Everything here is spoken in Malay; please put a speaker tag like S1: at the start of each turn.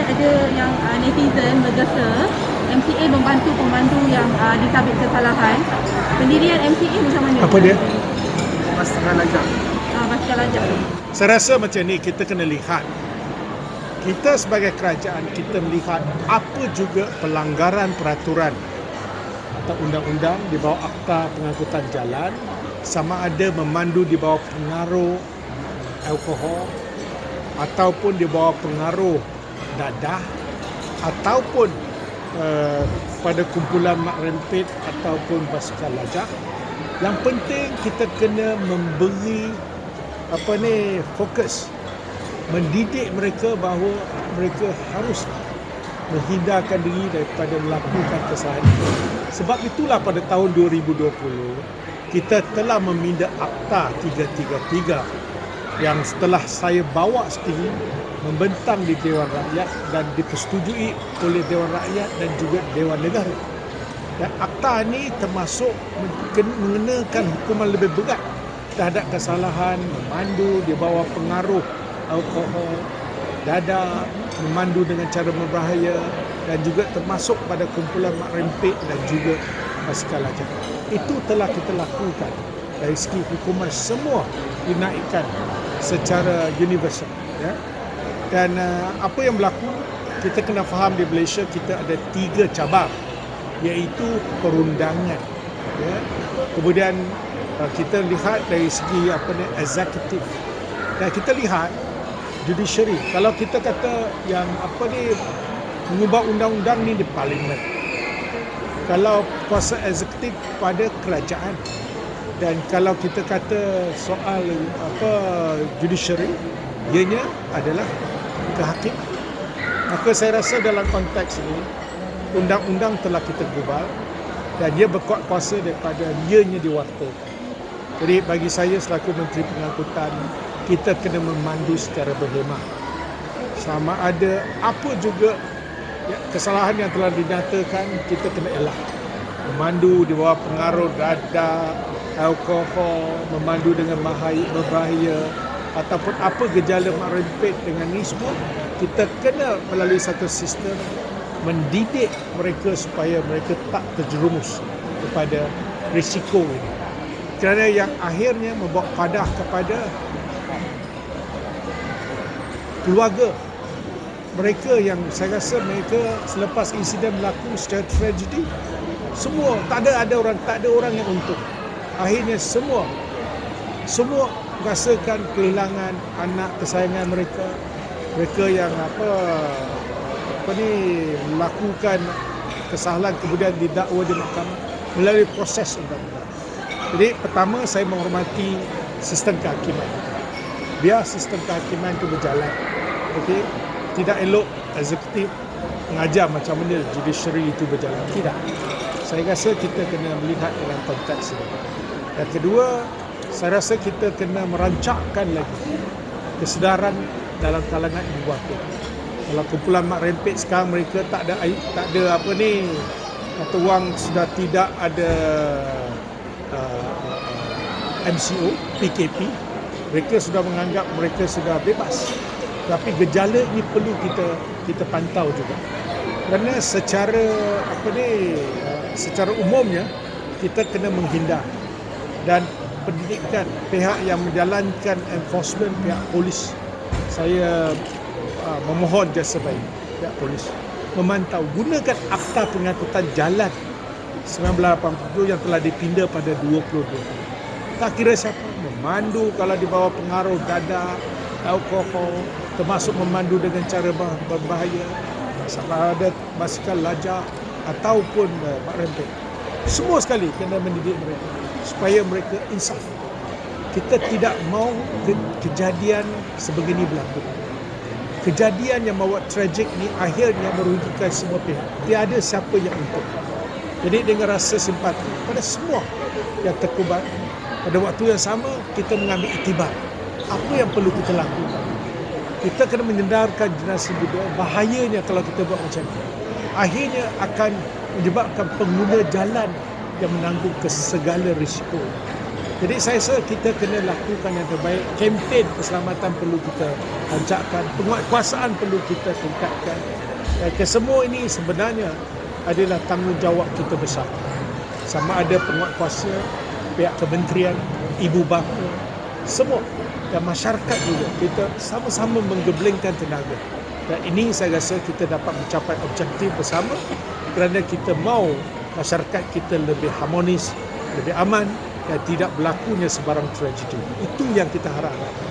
S1: ada yang netizen bergesa MCA membantu pemandu yang disabit kesalahan. Pendirian MCA macam mana?
S2: Apa dia?
S3: Basikal lajak.
S1: Basikal lajak.
S2: Saya rasa macam ni, kita kena lihat. Kita sebagai kerajaan, kita melihat apa juga pelanggaran peraturan atau undang-undang di bawah Akta Pengangkutan Jalan, sama ada memandu di bawah pengaruh alkohol ataupun di bawah pengaruh dadah ataupun pada kumpulan mak rempit ataupun basikal lajak. Yang penting kita kena memberi fokus, mendidik mereka bahawa mereka harus menghindarkan diri daripada melakukan kesalahan itu. Sebab itulah pada tahun 2020 kita telah meminda Akta 333 yang setelah saya bawa sendiri membentang di Dewan Rakyat dan dipersetujui oleh Dewan Rakyat dan juga Dewan Negara. Dan akta ini termasuk mengenakan hukuman lebih berat terhadap kesalahan memandu di bawah pengaruh alkohol, dadah, memandu dengan cara berbahaya, dan juga termasuk pada kumpulan mak rempit dan juga basikal lajak. Itu telah kita lakukan. Dari segi hukuman semua dinaikkan secara universal, ya. Dan apa yang berlaku, kita kena faham di Malaysia kita ada 3 cabang, iaitu perundangan, ya. Kemudian kita lihat dari segi eksekutif, dan kita lihat judiciary. Kalau kita kata yang mengubah undang-undang ni di parlimen, kalau kuasa eksekutif pada kerajaan, dan kalau kita kata soal judiciary, ianya adalah kehakiman. Maka saya rasa dalam konteks ini undang-undang telah kita gubal dan dia berkuat kuasa daripada ianya diwartakan. Jadi bagi saya selaku Menteri Pengangkutan, kita kena memandu secara berhemah. Sama ada apa juga kesalahan yang telah dinyatakan, kita kena elak. Memandu di bawah pengaruh dadah, alkohol, memandu dengan berbahaya, ataupun apa gejala mak rempit dengan ni semua, kita kena melalui satu sistem mendidik mereka supaya mereka tak terjerumus kepada risiko ini. Kerana yang akhirnya membawa padah kepada keluarga mereka, yang saya rasa mereka selepas insiden berlaku secara tragedi, semua tak ada orang yang untung. Akhirnya semua merasakan kehilangan anak kesayangan mereka yang melakukan kesalahan kemudian didakwa di mahkamah melalui proses undang-undang. Jadi pertama, saya menghormati sistem kehakiman. Biar sistem kehakiman itu berjalan. Okey, tidak elok eksekutif mengajar macam mana judiciary itu berjalan. Tidak. Saya rasa kita kena melihat dalam konteks ini. Dan kedua, saya rasa kita kena merancangkan lagi kesedaran dalam kalangan ibu bapa. Kalau kumpulan mak rempit sekarang, mereka tak ada wang sudah tidak ada MCO, PKP, mereka sudah menganggap mereka sudah bebas. Tapi gejala ini perlu kita pantau juga. Kerana secara umumnya kita kena menghindar dan pendidikan pihak yang menjalankan enforcement, pihak polis. Saya memohon jasa baik pihak polis memantau, gunakan Akta Pengangkutan Jalan 1980 yang telah dipinda pada 2020. Tak kira siapa memandu kalau di bawah pengaruh dadah, alkohol, termasuk memandu dengan cara berbahaya, sama ada basikal lajak ataupun mak rempit. Semua sekali kena mendidik mereka supaya mereka insaf. Kita tidak mahu kejadian sebegini berlaku. Kejadian yang membuat tragik ni akhirnya merugikan semua pihak. Tiada siapa yang untung. Jadi dengan rasa simpati pada semua yang terkorban, pada waktu yang sama kita mengambil iktibar apa yang perlu kita lakukan. Kita kena menyedarkan generasi muda bahayanya kalau kita buat macam ni. Akhirnya akan menyebabkan pengguna jalan yang menanggung segala risiko. Jadi saya rasa kita kena lakukan yang terbaik. Kempen keselamatan perlu kita rancakkan, penguatkuasaan perlu kita tingkatkan. Kesemua ini sebenarnya adalah tanggungjawab kita bersama. Sama ada penguatkuasa, pihak kementerian, ibu bapa, semua dan masyarakat juga. Kita sama-sama menggeblengkan tenaga. Dan ini saya rasa kita dapat mencapai objektif bersama kerana kita mahu masyarakat kita lebih harmonis, lebih aman dan tidak berlakunya sebarang tragedi. Itu yang kita harapkan.